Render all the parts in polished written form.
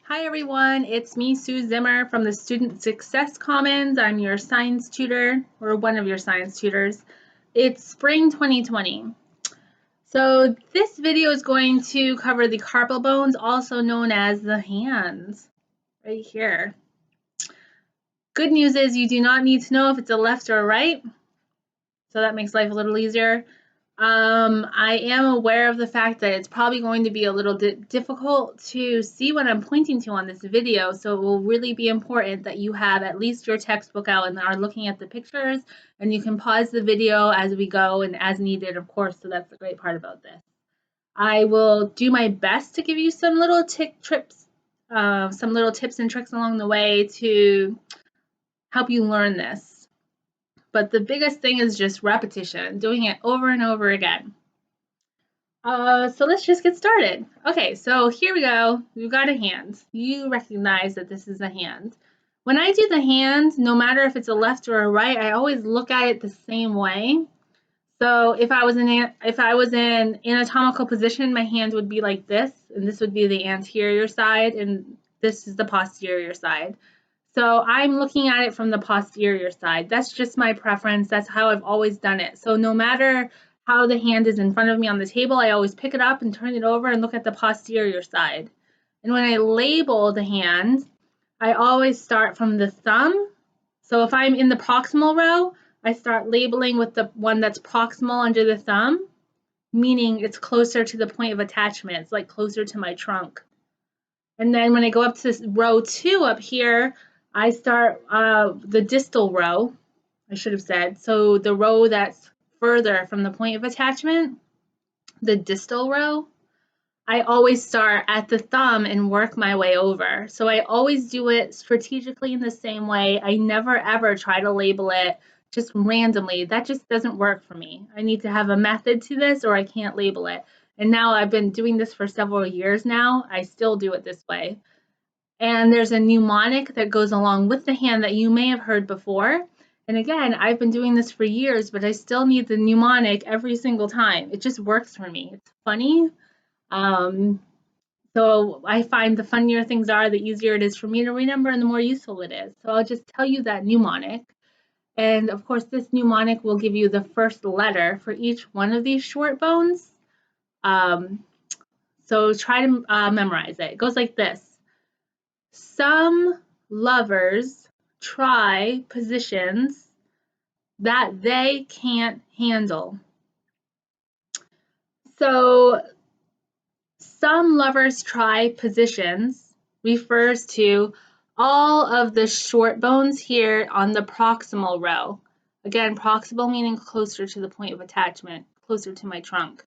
Hi everyone, it's me, Sue Zimmer from the Student Success Commons. I'm your science tutor, or one of your science tutors. It's spring 2020. So this video is going to cover the carpal bones, also known as the hands, right here. Good news is you do not need to know if it's a left or a right, so that makes life a little easier. I am aware of the fact that it's probably going to be a little difficult to see what I'm pointing to on this video, so it will really be important that you have at least your textbook out and are looking at the pictures, and you can pause the video as we go and as needed, of course, so that's the great part about this. I will do my best to give you some little tips and tricks along the way to help you learn this. But the biggest thing is just repetition, doing it over and over again. So let's just get started. Okay, so here we go. We've got a hand. You recognize that this is a hand. When I do the hand, no matter if it's a left or a right, I always look at it the same way. So if I was in anatomical position, my hand would be like this, and this would be the anterior side, and this is the posterior side. So I'm looking at it from the posterior side. That's just my preference. That's how I've always done it. So no matter how the hand is in front of me on the table, I always pick it up and turn it over and look at the posterior side. And when I label the hand, I always start from the thumb. So if I'm in the proximal row, I start labeling with the one that's proximal under the thumb, meaning it's closer to the point of attachment. It's like closer to my trunk. And then when I go up to row 2 up here, I start the distal row, I should have said. So the row that's further from the point of attachment, the distal row, I always start at the thumb and work my way over. So I always do it strategically in the same way. I never ever try to label it just randomly. That just doesn't work for me. I need to have a method to this or I can't label it. And now I've been doing this for several years now. I still do it this way. And there's a mnemonic that goes along with the hand that you may have heard before. And again, I've been doing this for years, but I still need the mnemonic every single time. It just works for me. It's funny. So I find the funnier things are, the easier it is for me to remember and the more useful it is. So I'll just tell you that mnemonic. And of course, this mnemonic will give you the first letter for each one of these short bones. So try to memorize it. It goes like this. Some lovers try positions that they can't handle. So some lovers try positions refers to all of the short bones here on the proximal row. Again, proximal meaning closer to the point of attachment, closer to my trunk.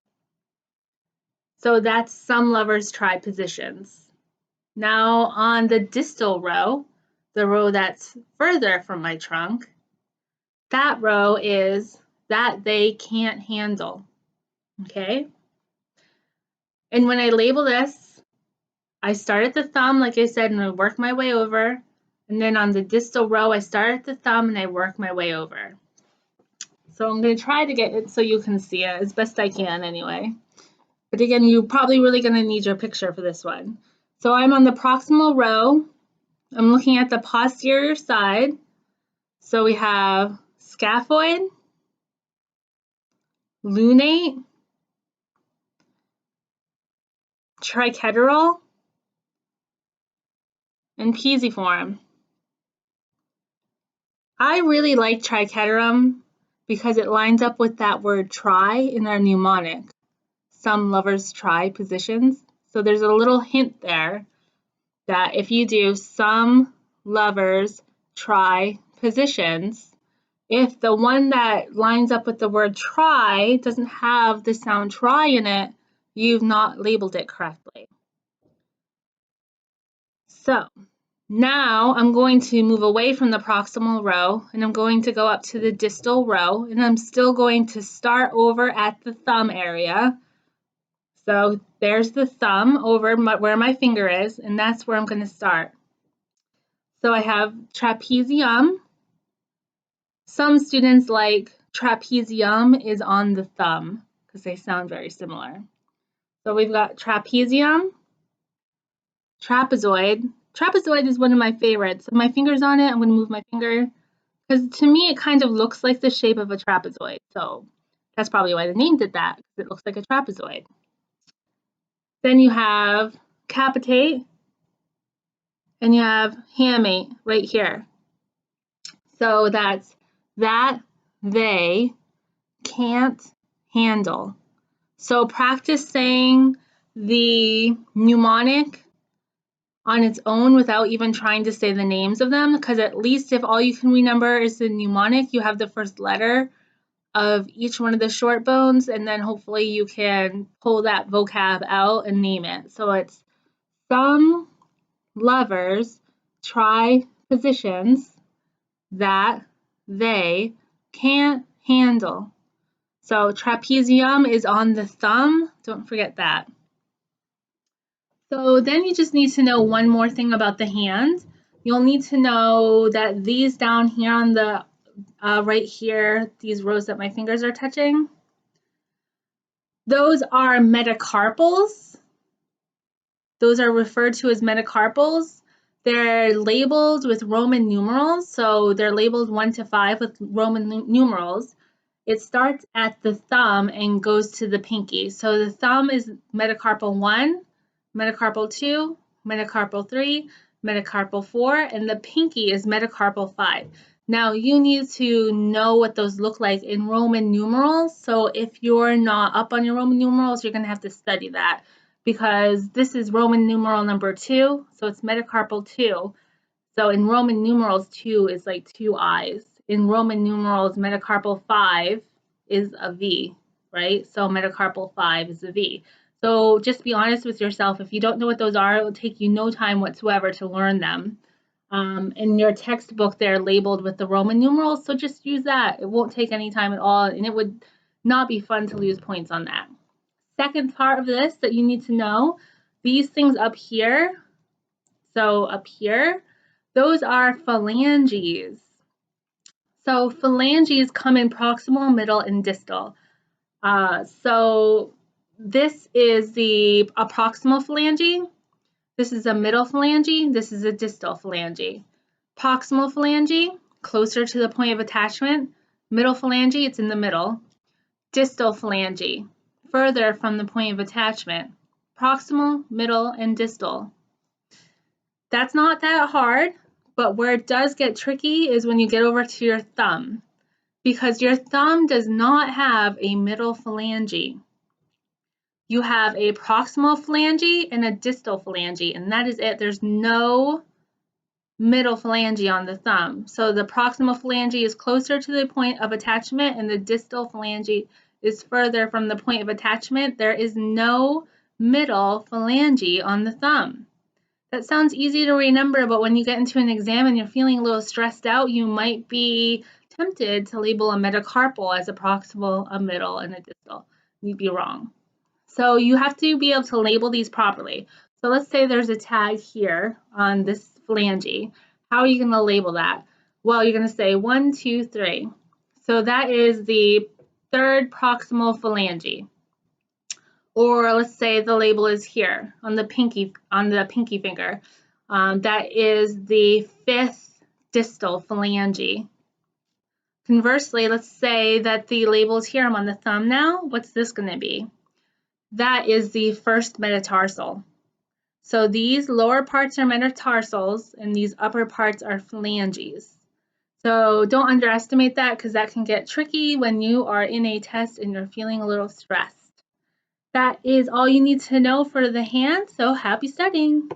So that's some lovers try positions. Now on the distal row, the row that's further from my trunk, that row is that they can't handle, okay? And when I label this, I start at the thumb, like I said, and I work my way over. And then on the distal row, I start at the thumb and I work my way over. So I'm going to try to get it so you can see it as best I can anyway. But again, you're probably really going to need your picture for this one. So I'm on the proximal row. I'm looking at the posterior side. So we have scaphoid, lunate, triquetral, and pisiform. I really like triquetrum because it lines up with that word try in our mnemonic. Some lovers try positions. So there's a little hint there that if you do some lovers try positions, if the one that lines up with the word try doesn't have the sound try in it, you've not labeled it correctly. So now I'm going to move away from the proximal row and I'm going to go up to the distal row and I'm still going to start over at the thumb area. So there's the thumb over where my finger is, and that's where I'm going to start. So I have trapezium. Some students like trapezium is on the thumb because they sound very similar. So we've got trapezium, trapezoid. Trapezoid is one of my favorites. If my finger's on it, I'm going to move my finger because to me it kind of looks like the shape of a trapezoid. So that's probably why they named it that, because it looks like a trapezoid. Then you have capitate and you have hamate right here. So that's that they can't handle. So practice saying the mnemonic on its own without even trying to say the names of them, because at least if all you can remember is the mnemonic, you have the first letter of each one of the short bones, and then hopefully you can pull that vocab out and name it. So it's some lovers try positions that they can't handle. So trapezium is on the thumb, don't forget that. So then you just need to know one more thing about the hand. You'll need to know that these down here on the right here, these rows that my fingers are touching, those are metacarpals. Those are referred to as metacarpals. They're labeled with Roman numerals, so they're labeled 1 to 5 with Roman numerals. It starts at the thumb and goes to the pinky. So the thumb is metacarpal 1, metacarpal 2, metacarpal 3, metacarpal 4, and the pinky is metacarpal 5. Now you need to know what those look like in Roman numerals. So if you're not up on your Roman numerals, you're going to have to study that, because this is Roman numeral number 2, so it's metacarpal 2. So in Roman numerals, 2 is like 2 eyes. In Roman numerals, metacarpal 5 is a V, right? So metacarpal 5 is a V. So just be honest with yourself. If you don't know what those are, it will take you no time whatsoever to learn them. In your textbook, they're labeled with the Roman numerals, so just use that. It won't take any time at all, and it would not be fun to lose points on that. Second part of this that you need to know, these things up here, so up here, those are phalanges. So phalanges come in proximal, middle, and distal. So this is a proximal phalange. This is a middle phalange. This is a distal phalange. Proximal phalange, closer to the point of attachment. Middle phalange, it's in the middle. Distal phalange, further from the point of attachment. Proximal, middle, and distal. That's not that hard, but where it does get tricky is when you get over to your thumb, because your thumb does not have a middle phalange. You have a proximal phalange and a distal phalange, and that is it. There's no middle phalange on the thumb. So the proximal phalange is closer to the point of attachment, and the distal phalange is further from the point of attachment. There is no middle phalange on the thumb. That sounds easy to remember, but when you get into an exam and you're feeling a little stressed out, you might be tempted to label a metacarpal as a proximal, a middle, and a distal. You'd be wrong. So you have to be able to label these properly. So let's say there's a tag here on this phalange. How are you going to label that? Well, you're going to say 1, 2, 3. So that is the third proximal phalange. Or let's say the label is here on the pinky finger. That is the fifth distal phalange. Conversely, let's say that the label is here. I'm on the thumb now. What's this going to be? That is the first metatarsal. So these lower parts are metatarsals and these upper parts are phalanges. So don't underestimate that, because that can get tricky when you are in a test and you're feeling a little stressed. That is all you need to know for the hand, so happy studying!